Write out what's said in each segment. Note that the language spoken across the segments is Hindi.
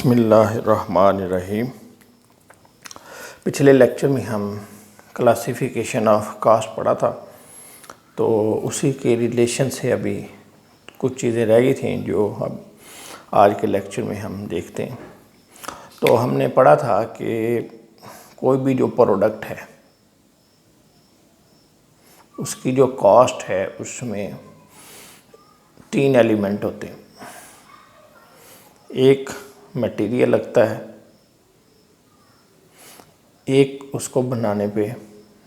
बिस्मिल्लाहिर्रहमानिर्रहीम। पिछले लेक्चर में हम क्लासिफिकेशन ऑफ कास्ट पढ़ा था, तो उसी के रिलेशन से अभी कुछ चीज़ें रह गई थी जो अब आज के लेक्चर में हम देखते हैं। तो हमने पढ़ा था कि कोई भी जो प्रोडक्ट है उसकी जो कॉस्ट है उसमें 3 एलिमेंट होते हैं। एक मटेरियल लगता है, एक उसको बनाने पे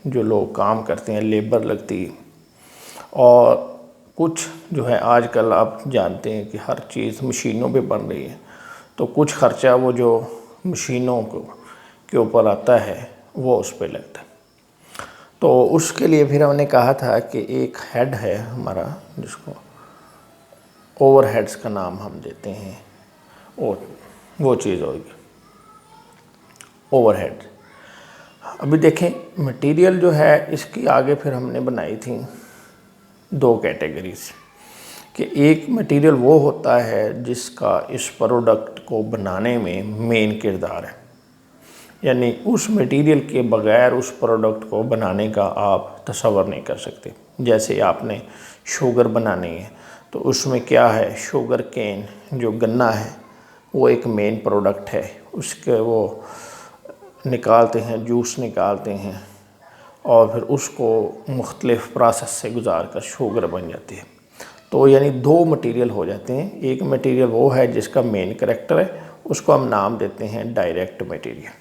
जो लोग काम करते हैं लेबर लगती है, और कुछ जो है आजकल आप जानते हैं कि हर चीज़ मशीनों पे बन रही है, तो कुछ खर्चा वो जो मशीनों के ऊपर आता है वो उस पर लगता है। तो उसके लिए फिर हमने कहा था कि एक हेड है हमारा जिसको ओवरहेड्स का नाम हम देते हैं, वो चीज़ होगी ओवरहेड। अभी देखें मटेरियल जो है इसकी आगे फिर हमने बनाई थी 2 कैटेगरीज कि एक मटेरियल वो होता है जिसका इस प्रोडक्ट को बनाने में मेन किरदार है, यानी उस मटेरियल के बगैर उस प्रोडक्ट को बनाने का आप तसव्वुर नहीं कर सकते। जैसे आपने शुगर बनानी है तो उसमें क्या है, शुगर केन जो गन्ना है वो एक मेन प्रोडक्ट है, उसके वो निकालते हैं, जूस निकालते हैं और फिर उसको मुख्तलिफ़ प्रोसेस से गुजार कर शुगर बन जाती है। तो यानी 2 मटेरियल हो जाते हैं। एक मटेरियल वो है जिसका मेन करैक्टर है, उसको हम नाम देते हैं डायरेक्ट मटेरियल,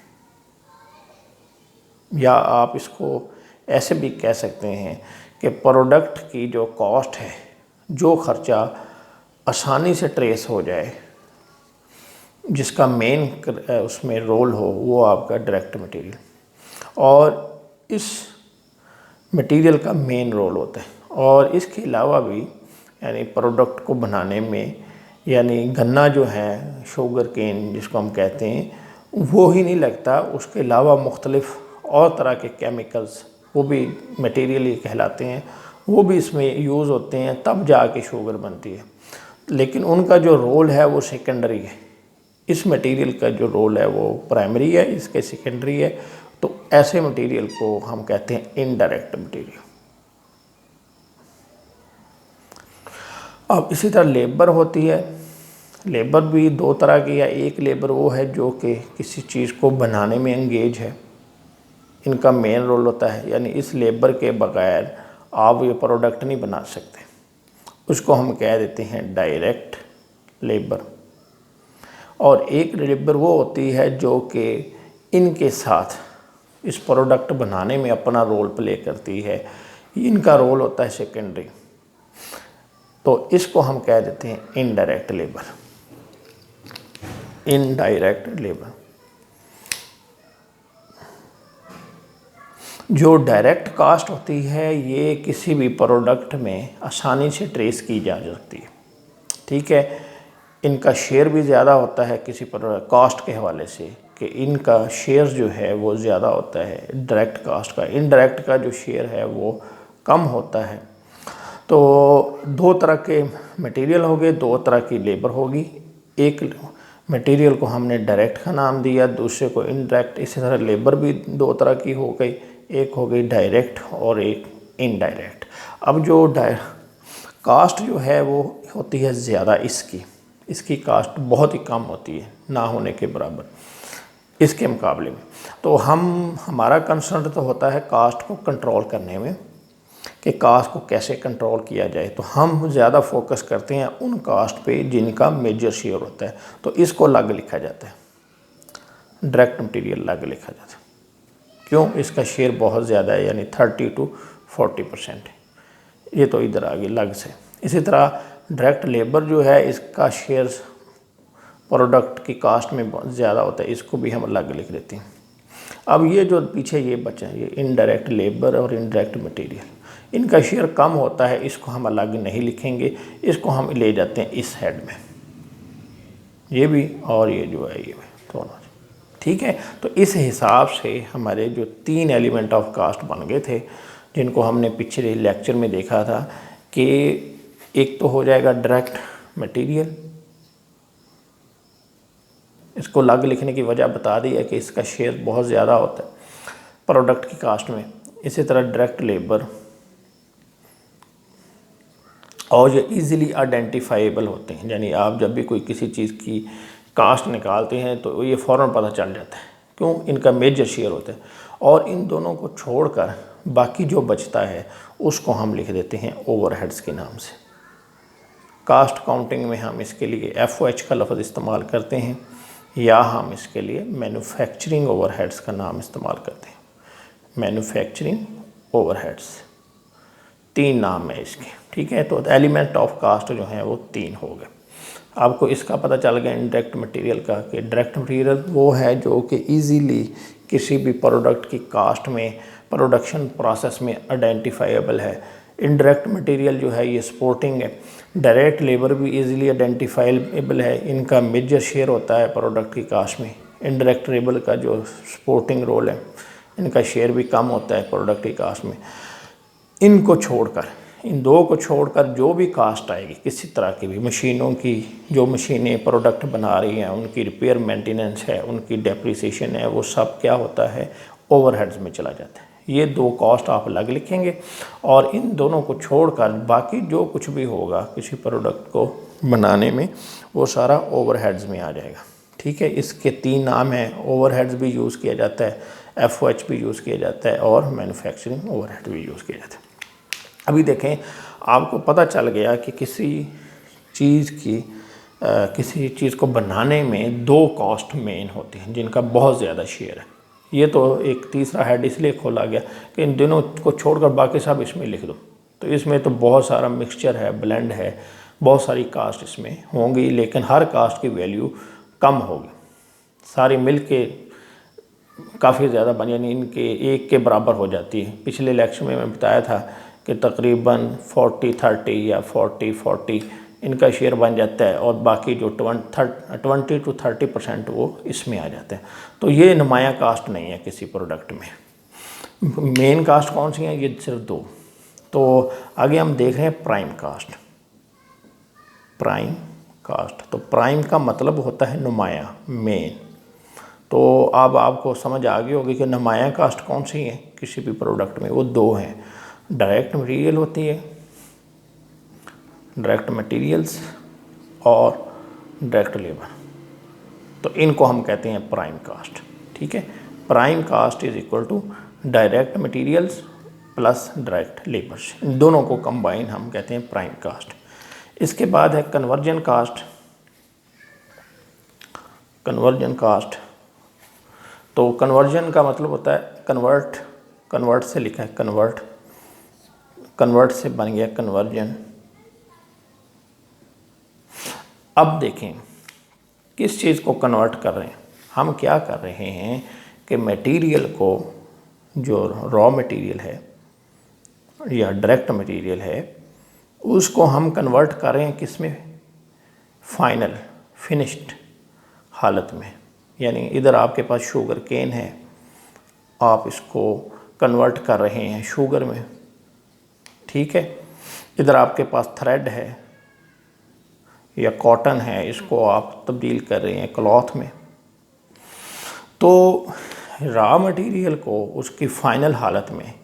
या आप इसको ऐसे भी कह सकते हैं कि प्रोडक्ट की जो कॉस्ट है, जो ख़र्चा आसानी से ट्रेस हो जाए, जिसका मेन उसमें रोल हो, वो आपका डायरेक्ट मटेरियल। और इस मटेरियल का मेन रोल होता है। और इसके अलावा भी यानी प्रोडक्ट को बनाने में, यानी गन्ना जो है शुगर केन जिसको हम कहते हैं, वो ही नहीं लगता, उसके अलावा मुख्तलिफ़ और तरह के केमिकल्स वो भी मटेरियल ही कहलाते हैं, वो भी इसमें यूज़ होते हैं, तब जाके शुगर बनती है। लेकिन उनका जो रोल है वो सेकेंडरी है। इस मटेरियल का जो रोल है वो प्राइमरी है, इसके सेकेंडरी है। तो ऐसे मटेरियल को हम कहते हैं इनडायरेक्ट मटेरियल। अब इसी तरह लेबर होती है। लेबर भी 2 तरह की है। एक लेबर वो है जो कि किसी चीज़ को बनाने में एंगेज है, इनका मेन रोल होता है, यानी इस लेबर के बगैर आप ये प्रोडक्ट नहीं बना सकते, उसको हम कह देते हैं डायरेक्ट लेबर। और एक लेबर वो होती है जो कि इनके साथ इस प्रोडक्ट बनाने में अपना रोल प्ले करती है, इनका रोल होता है सेकेंडरी, तो इसको हम कह देते हैं इनडायरेक्ट लेबर। Indirect labour. जो डायरेक्ट कास्ट होती है ये किसी भी प्रोडक्ट में आसानी से ट्रेस की जा सकती है, ठीक है। इनका शेयर भी ज़्यादा होता है किसी प्रोडक्ट कॉस्ट के हवाले से, कि इनका शेयर जो है वो ज़्यादा होता है डायरेक्ट कास्ट का। इनडायरेक्ट का जो शेयर है वो कम होता है। तो 2 तरह के मटेरियल हो गए, 2 तरह की लेबर होगी। एक मटेरियल को हमने डायरेक्ट का नाम दिया, दूसरे को इनडायरेक्ट। इसी तरह लेबर भी 2 तरह की हो गई, एक हो गई डायरेक्ट और एक इनडायरेक्ट। अब जो कास्ट जो है वो होती है ज़्यादा, इसकी कास्ट बहुत ही कम होती है, ना होने के बराबर इसके मुकाबले में। तो हमारा कंसर्न तो होता है कास्ट को कंट्रोल करने में, कि कास्ट को कैसे कंट्रोल किया जाए। तो हम ज़्यादा फोकस करते हैं उन कास्ट पे जिनका मेजर शेयर होता है, तो इसको अलग लिखा जाता है, डायरेक्ट मटेरियल अलग लिखा जाता है। क्यों? इसका शेयर बहुत ज़्यादा है, यानी 30 to 40% है। ये तो इधर आ गई अलग से। इसी तरह डायरेक्ट लेबर जो है इसका शेयर प्रोडक्ट की कास्ट में बहुत ज़्यादा होता है, इसको भी हम अलग लिख देते हैं। अब ये जो पीछे ये बचा है, ये इनडायरेक्ट लेबर और इनडायरेक्ट मटेरियल, इनका शेयर कम होता है, इसको हम अलग नहीं लिखेंगे, इसको हम ले जाते हैं इस हेड में, ये भी और ये जो है ये भी दोनों, ठीक है। तो इस हिसाब से हमारे जो 3 एलिमेंट ऑफ कास्ट बन गए थे, जिनको हमने पिछले लेक्चर में देखा था कि एक तो हो जाएगा डायरेक्ट मटेरियल, इसको अलग लिखने की वजह बता दी है कि इसका शेयर बहुत ज़्यादा होता है प्रोडक्ट की कास्ट में। इसी तरह डायरेक्ट लेबर, और ये इजीली आइडेंटिफाइबल होते हैं, यानी आप जब भी कोई किसी चीज़ की कास्ट निकालते हैं तो ये फ़ौरन पता चल जाता है, क्यों, इनका मेजर शेयर होता है। और इन दोनों को छोड़कर बाकी जो बचता है उसको हम लिख देते हैं ओवरहेड्स के नाम से। कास्ट काउंटिंग में हम इसके लिए FOH का लफ्ज़ इस्तेमाल करते हैं, या हम इसके लिए मैन्युफैक्चरिंग ओवरहेड्स का नाम इस्तेमाल करते हैं। मैन्युफैक्चरिंग ओवरहेड्स, 3 नाम है इसके, ठीक है। तो एलिमेंट ऑफ कास्ट जो है वो 3 हो गए। आपको इसका पता चल गया इनडायरेक्ट मटेरियल का, कि डायरेक्ट मटेरियल वो है जो कि इजीली किसी भी प्रोडक्ट की कास्ट में, प्रोडक्शन प्रोसेस में आइडेंटिफाइबल है। इनडायरेक्ट मटेरियल जो है ये सपोर्टिंग है। डायरेक्ट लेबर भी इजीली आइडेंटिफाइबल है, इनका मेजर शेयर होता है प्रोडक्ट की कास्ट में। इनडायरेक्ट लेबर का जो सपोर्टिंग रोल है, इनका शेयर भी कम होता है प्रोडक्ट की कास्ट में। इनको छोड़कर, इन 2 को छोड़कर जो भी कास्ट आएगी किसी तरह की भी, मशीनों की, जो मशीनें प्रोडक्ट बना रही हैं उनकी रिपेयर मेंटेनेंस है, उनकी डेप्रिसिएशन है, वो सब क्या होता है, ओवरहेड्स में चला जाता है। ये 2 कॉस्ट आप अलग लिखेंगे, और इन दोनों को छोड़कर बाकी जो कुछ भी होगा किसी प्रोडक्ट को बनाने में वो सारा ओवरहेड्स में आ जाएगा, ठीक है। इसके 3 नाम हैं, ओवरहेड्स भी यूज़ किया जाता है, FOH भी यूज़ किया जाता है, और मैन्युफैक्चरिंग ओवरहेड भी यूज़ किया जाता है। अभी देखें, आपको पता चल गया कि किसी चीज़ को बनाने में 2 कॉस्ट मेन होती हैं जिनका बहुत ज़्यादा शेयर है। ये तो एक तीसरा हेड इसलिए खोला गया कि इन दोनों को छोड़कर बाकी सब इसमें लिख दो। तो इसमें तो बहुत सारा मिक्सचर है, ब्लेंड है, बहुत सारी कास्ट इसमें होंगी, लेकिन हर कास्ट की वैल्यू कम होगी, सारी मिल के काफ़ी ज़्यादा बन, यानी इनके 1 के बराबर हो जाती है। पिछले लेक्चर में मैं बताया था कि तकरीबन 40-30 या 40-40 इनका शेयर बन जाता है, और बाकी जो 20 to 30% वो इसमें आ जाते हैं। तो ये नुमाया कास्ट नहीं है किसी प्रोडक्ट में। मेन कास्ट कौन सी हैं, ये सिर्फ 2। तो आगे हम देख रहे हैं प्राइम कास्ट। प्राइम कास्ट, तो प्राइम का मतलब होता है नुमाया, मेन। तो अब आपको समझ आ गई होगी कि नुमाया कास्ट कौन सी है किसी भी प्रोडक्ट में, वो 2 हैं। डायरेक्ट मटेरियल होती है, डायरेक्ट मटेरियल्स, और डायरेक्ट लेबर। तो इनको हम कहते हैं प्राइम कास्ट, ठीक है। Prime cost is equal to direct materials plus direct labours, इन दोनों को कंबाइन हम कहते हैं प्राइम कास्ट। इसके बाद है कन्वर्जन कास्ट। कन्वर्जन कास्ट, तो कन्वर्जन का मतलब होता है कन्वर्ट, कन्वर्ट से लिखा है कन्वर्ट, कन्वर्ट से बन गया कन्वर्जन। अब देखें किस चीज़ को कन्वर्ट कर रहे हैं हम, क्या कर रहे हैं कि मटेरियल को, जो रॉ मटेरियल है या डायरेक्ट मटेरियल है, उसको हम कन्वर्ट कर रहे हैं किस में, फाइनल फिनिश्ड हालत में। यानी इधर आपके पास शुगर केन है, आप इसको कन्वर्ट कर रहे हैं शुगर में, ठीक है। इधर आपके पास थ्रेड है या कॉटन है, इसको आप तब्दील कर रहे हैं क्लॉथ में। तो रॉ मटेरियल को उसकी फाइनल हालत में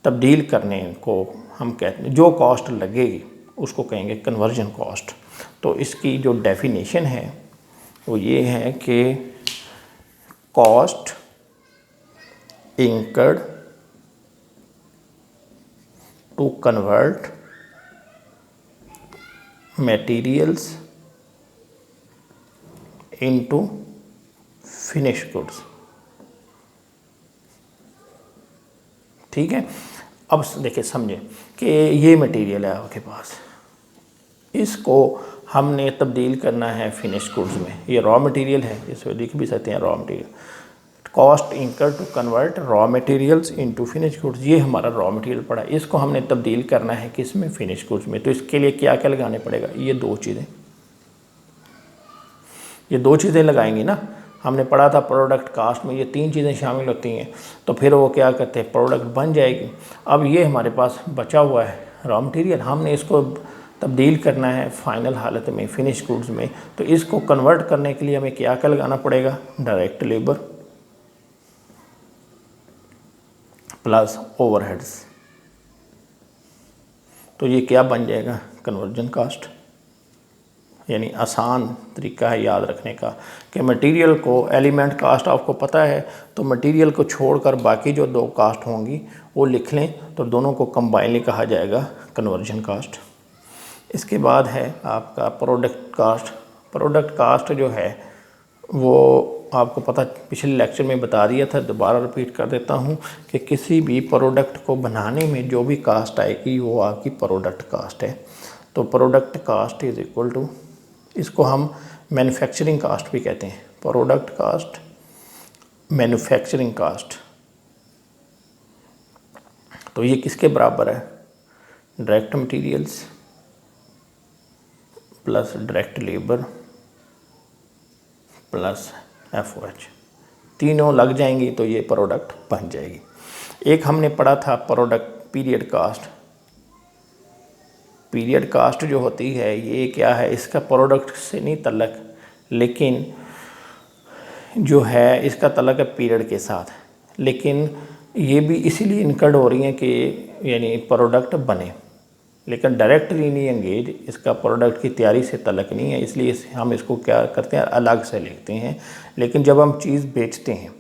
तब्दील करने को हम कहते हैं, जो कॉस्ट लगेगी उसको कहेंगे कन्वर्जन कॉस्ट। तो इसकी जो डेफिनेशन है वो ये है कि cost incurred to convert materials into finished goods, ठीक है। अब देखिए समझे कि ये मटेरियल है आपके पास, इसको हमने तब्दील करना है फिनिश गुड्स में। ये रॉ मटेरियल है, इसमें लिख भी सकते हैं raw material. Cost incur to convert raw materials into finish goods, ये हमारा रॉ मटेरियल पड़ा, इसको हमने तब्दील करना है किस में, फिनिश गुड्स में। तो इसके लिए क्या क्या लगाने पड़ेगा, ये 2 चीज़ें, ये 2 चीज़ें लगाएंगे ना। हमने पढ़ा था प्रोडक्ट कास्ट में ये 3 चीज़ें शामिल होती हैं, तो फिर वो क्या करते हैं, प्रोडक्ट बन जाएगी। अब ये हमारे पास बचा हुआ है रॉ मटेरियल, हमने इसको तब्दील करना है फाइनल हालत में, फिनिश गुड्स में, तो इसको कन्वर्ट करने के लिए हमें क्या क्या लगाना पड़ेगा, डायरेक्ट लेबर प्लस ओवरहेड्स। तो ये क्या बन जाएगा, कन्वर्जन कास्ट। यानी आसान तरीका है याद रखने का कि मटेरियल को, एलिमेंट कास्ट आपको पता है, तो मटेरियल को छोड़कर बाकी जो दो कास्ट होंगी वो लिख लें, तो दोनों को कंबाइनली कहा जाएगा कन्वर्जन कास्ट। इसके बाद है आपका प्रोडक्ट कास्ट। प्रोडक्ट कास्ट जो है वो आपको पता, पिछले लेक्चर में बता दिया था, दोबारा रिपीट कर देता हूँ कि किसी भी प्रोडक्ट को बनाने में जो भी कास्ट आएगी वो आपकी प्रोडक्ट कास्ट है। तो product cost is equal to, इसको हम मैन्युफैक्चरिंग कास्ट भी कहते हैं, प्रोडक्ट कास्ट, मैन्युफैक्चरिंग कास्ट। तो ये किसके बराबर है, direct materials plus direct labour plus FOH, तीनों लग जाएंगी तो ये प्रोडक्ट बन जाएगी। एक हमने पढ़ा था product period cost. Period cost जो होती है ये क्या है, इसका प्रोडक्ट से नहीं तल्लक, लेकिन जो है इसका तल्लक है पीरियड के साथ, लेकिन ये भी इसीलिए इनकर्ड हो रही हैं कि यानी प्रोडक्ट बने, लेकिन डायरेक्टली नहीं एंगेज, इसका प्रोडक्ट की तैयारी से तल्लक नहीं है, इसलिए हम इसको क्या करते हैं, अलग से लिखते हैं। लेकिन जब हम चीज़ बेचते हैं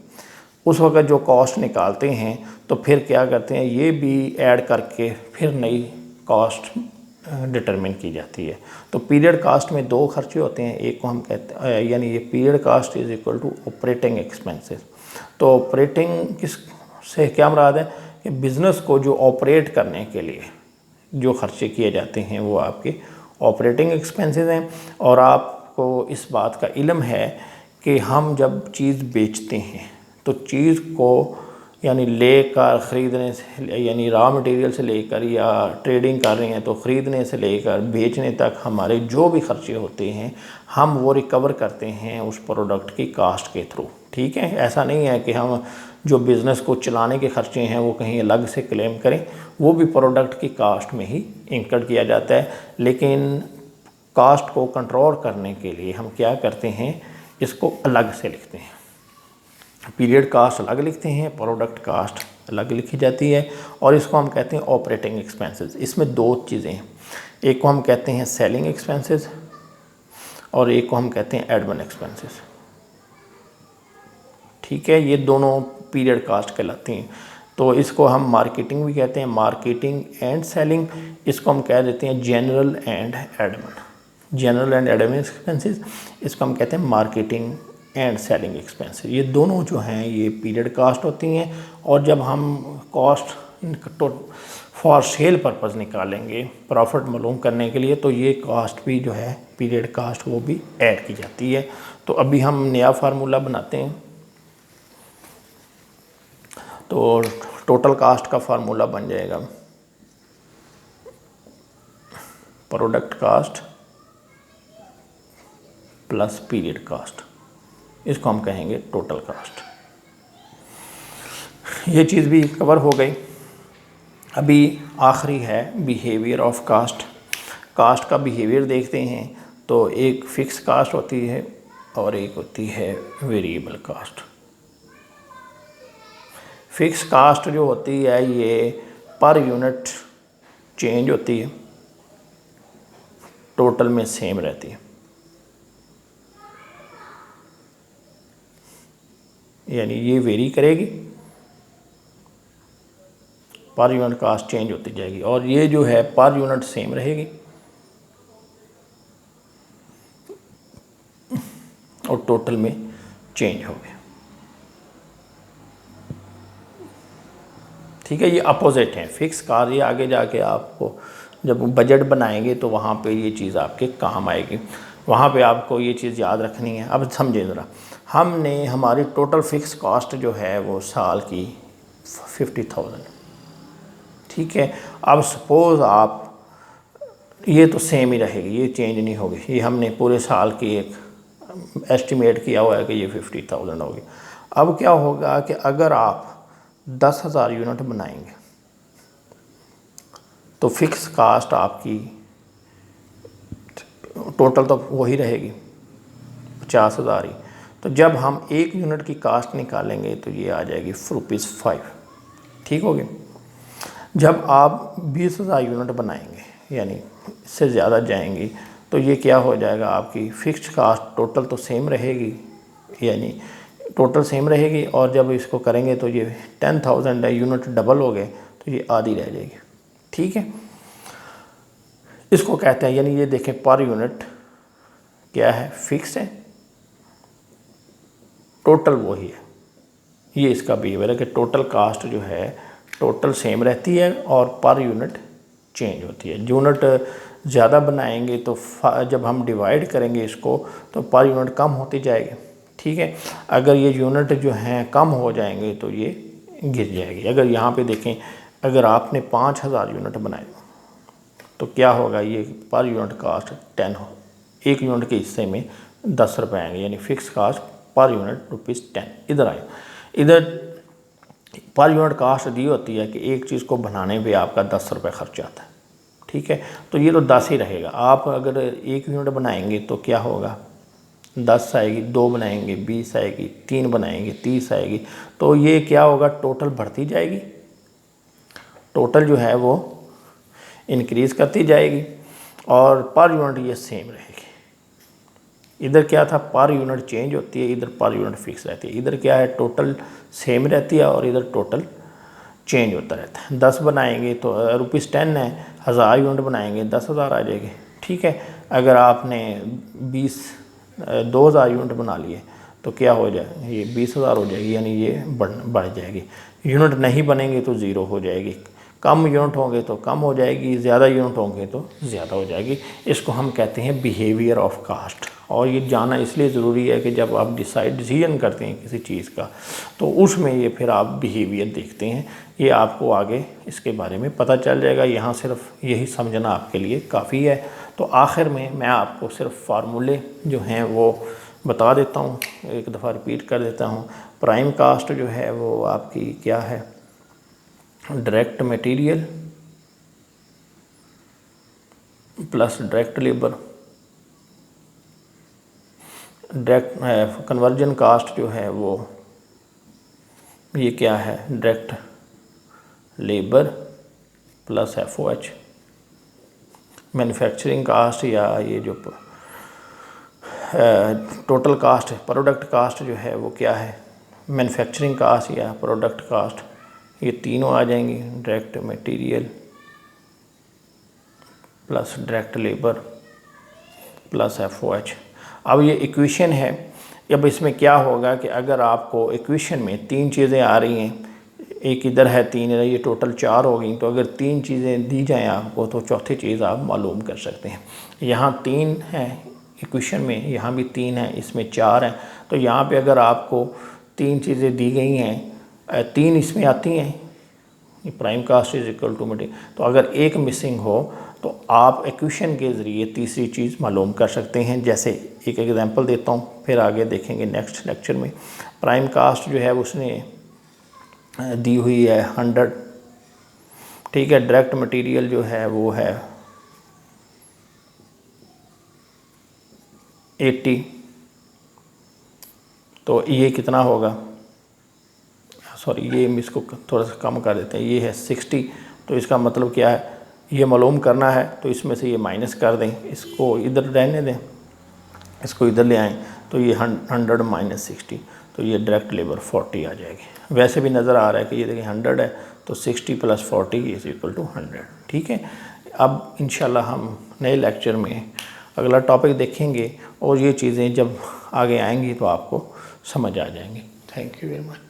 उस वक्त जो कॉस्ट निकालते हैं तो फिर क्या करते हैं, ये भी ऐड करके फिर नई कॉस्ट डिटरमिन की जाती है। तो पीरियड कास्ट में दो खर्चे होते हैं, एक को हम कहते हैं, यानी ये period cost is equal to operating expenses. तो ऑपरेटिंग किस से क्या मुराद है कि बिज़नेस को जो ऑपरेट करने के लिए जो खर्चे किए जाते हैं वो आपके ऑपरेटिंग एक्सपेंसेस हैं। और आपको इस बात का इल्म है कि हम जब चीज़ बेचते हैं तो चीज़ को यानी लेकर ख़रीदने से, यानी रॉ मटेरियल से लेकर, या ट्रेडिंग कर रहे हैं तो ख़रीदने से लेकर बेचने तक हमारे जो भी खर्चे होते हैं हम वो रिकवर करते हैं उस प्रोडक्ट की कास्ट के थ्रू। ठीक है, ऐसा नहीं है कि हम जो बिज़नेस को चलाने के खर्चे हैं वो कहीं अलग से क्लेम करें, वो भी प्रोडक्ट की कास्ट में ही इंक्लूड किया जाता है। लेकिन कास्ट को कंट्रोल करने के लिए हम क्या करते हैं, इसको अलग से लिखते हैं। पीरियड कास्ट अलग लिखते हैं, प्रोडक्ट कास्ट अलग लिखी जाती है, और इसको हम कहते हैं ऑपरेटिंग एक्सपेंसेस। इसमें दो चीज़ें हैं, एक को हम कहते हैं सेलिंग एक्सपेंसेस और एक को हम कहते हैं एडमिन एक्सपेंसेस। ठीक है, ये दोनों पीरियड कास्ट कहलाती हैं। तो इसको हम मार्केटिंग भी कहते हैं, मार्केटिंग एंड सेलिंग। इसको हम कह देते हैं general and admin, general and admin expenses. इसको हम कहते हैं मार्केटिंग एंड सेलिंग एक्सपेंसेस। ये दोनों जो हैं ये पीरियड कास्ट होती हैं। और जब हम कॉस्ट फॉर सेल पर्पज़ निकालेंगे प्रॉफिट मालूम करने के लिए, तो ये कास्ट भी जो है पीरियड कास्ट वो भी ऐड की जाती है। तो अभी हम नया फार्मूला बनाते हैं। तो टोटल कास्ट का फार्मूला बन जाएगा product cost plus period cost, इसको हम कहेंगे टोटल कास्ट। ये चीज़ भी कवर हो गई। अभी आखिरी है बिहेवियर ऑफ कास्ट। कास्ट का बिहेवियर देखते हैं तो एक फ़िक्स कास्ट होती है और एक होती है वेरिएबल कास्ट। फ़िक्स कास्ट जो होती है ये पर यूनिट चेंज होती है, टोटल में सेम रहती है। यानी ये वेरी करेगी, पर यूनिट कास्ट चेंज होती जाएगी, और ये जो है पर यूनिट सेम रहेगी और टोटल में चेंज हो गया। ठीक है, ये अपोजिट है फिक्स कास्ट। ये आगे जाके आपको जब बजट बनाएंगे तो वहाँ पे ये चीज़ आपके काम आएगी, वहाँ पे आपको ये चीज़ याद रखनी है। अब समझे ज़रा, हमने हमारी टोटल फिक्स कॉस्ट जो है वो साल की 50,000। ठीक है, अब सपोज़ आप, ये तो सेम ही रहेगी, ये चेंज नहीं होगी। ये हमने पूरे साल की एक एस्टिमेट किया हुआ है कि ये 50,000 होगी। अब क्या होगा कि अगर आप 10,000 यूनिट बनाएंगे तो फिक्स कास्ट आपकी टोटल तो वही रहेगी 50,000 ही। तो जब हम 1 यूनिट की कास्ट निकालेंगे तो ये आ जाएगी ₹5। ठीक हो गया। जब आप 20,000 यूनिट बनाएंगे यानी इससे ज़्यादा जाएंगी तो ये क्या हो जाएगा, आपकी फ़िक्स्ड कास्ट टोटल तो सेम रहेगी, यानी टोटल सेम रहेगी, और जब इसको करेंगे तो ये 10,000 है, यूनिट डबल हो गए तो ये आधी रह जाएगी। ठीक है, इसको कहते हैं, यानी ये देखें पर यूनिट क्या है, फिक्स है, टोटल वही है। ये इसका बिहेवियर है कि टोटल कास्ट जो है टोटल सेम रहती है और पर यूनिट चेंज होती है। यूनिट ज़्यादा बनाएंगे तो जब हम डिवाइड करेंगे इसको तो पर यूनिट कम होती जाएगी। ठीक है, अगर ये यूनिट जो हैं कम हो जाएंगे तो ये गिर जाएगी। अगर यहाँ पे देखें, अगर आपने 5,000 यूनिट बनाए तो क्या होगा, ये पर यूनिट कास्ट 10 हो, 1 यूनिट के हिस्से में 10 रुपये आएंगे, यानी फिक्स कास्ट पर यूनिट ₹10। इधर आए, इधर पर यूनिट कास्ट दी होती है कि एक चीज़ को बनाने पे आपका 10 रुपये खर्च आता है। ठीक है, तो ये तो 10 ही रहेगा। आप अगर 1 यूनिट बनाएंगे तो क्या होगा, 10 आएगी, 2 बनाएंगे 20 आएगी, 3 बनाएंगे 30 आएगी, तो ये क्या होगा, टोटल बढ़ती जाएगी, टोटल जो है वो इंक्रीज़ करती जाएगी और पर यूनिट ये सेम रहेगी। इधर क्या था, पर यूनिट चेंज होती है, इधर पर यूनिट फिक्स रहती है। इधर क्या है, टोटल सेम रहती है और इधर टोटल चेंज होता रहता है। 10 बनाएंगे तो ₹10 है, 1000 यूनिट बनाएंगे 10,000 आ जाएगी। ठीक है, अगर आपने 2,000 यूनिट बना लिए तो क्या हो जाए, ये 20,000 हो जाएगी, यानी ये बढ़ जाएगी। यूनिट नहीं बनेंगे तो ज़ीरो हो जाएगी, कम यूनिट होंगे तो कम हो जाएगी, ज़्यादा यूनिट होंगे तो ज़्यादा हो जाएगी। इसको हम कहते हैं बिहेवियर ऑफ कास्ट। और ये जानना इसलिए ज़रूरी है कि जब आप डिसीजन करते हैं किसी चीज़ का तो उसमें ये फिर आप बिहेवियर देखते हैं, ये आपको आगे इसके बारे में पता चल जाएगा। यहाँ सिर्फ यही समझना आपके लिए काफ़ी है। तो आखिर में मैं आपको सिर्फ फार्मूले जो हैं वो बता देता हूँ, एक दफ़ा रिपीट कर देता हूँ। प्राइम कास्ट जो है वो आपकी क्या है, direct material plus direct labour, direct conversion cost जो है वो ये क्या है, direct labour plus FOH। Manufacturing cost या ये जो टोटल कास्ट, प्रोडक्ट कास्ट जो है वो क्या है, मैन्युफैक्चरिंग कास्ट या प्रोडक्ट कास्ट, ये तीनों आ जाएंगी, direct material plus direct labour plus FOH। अब ये इक्वेशन है, अब इसमें क्या होगा कि अगर आपको इक्वेशन में 3 चीज़ें आ रही हैं, एक इधर है 3 है, ये टोटल 4 हो गई, तो अगर 3 चीज़ें दी जाएं आपको तो चौथी चीज़ आप मालूम कर सकते हैं। यहाँ 3 है इक्वेशन में, यहाँ भी 3 है, इसमें 4 हैं, तो यहाँ पे अगर आपको 3 चीज़ें दी गई हैं, 3 इसमें आती हैं, prime cost is equal to material, तो अगर एक मिसिंग हो तो आप इक्वेशन के ज़रिए तीसरी चीज़ मालूम कर सकते हैं। जैसे एक एग्जांपल देता हूँ, फिर आगे देखेंगे नेक्स्ट लेक्चर में। प्राइम कास्ट जो है उसने दी हुई है 100, ठीक है। डायरेक्ट मटेरियल जो है वो है 80, तो ये कितना होगा, सॉरी ये इसको थोड़ा सा कम कर देते हैं, ये है 60, तो इसका मतलब क्या है, ये मालूम करना है तो इसमें से ये माइनस कर दें, इसको इधर रहने दें, इसको इधर ले आएँ, तो ये 100 माइनस 60, तो ये डायरेक्ट लेबर 40 आ जाएगी। वैसे भी नज़र आ रहा है कि ये देखिए 100 है तो 60 + 40 इज इक्वल टू 100, ठीक है। अब इंशाल्लाह हम नए लेक्चर में अगला टॉपिक देखेंगे और ये चीज़ें जब आगे आएंगी तो आपको समझ आ जाएंगी। Thank you very much.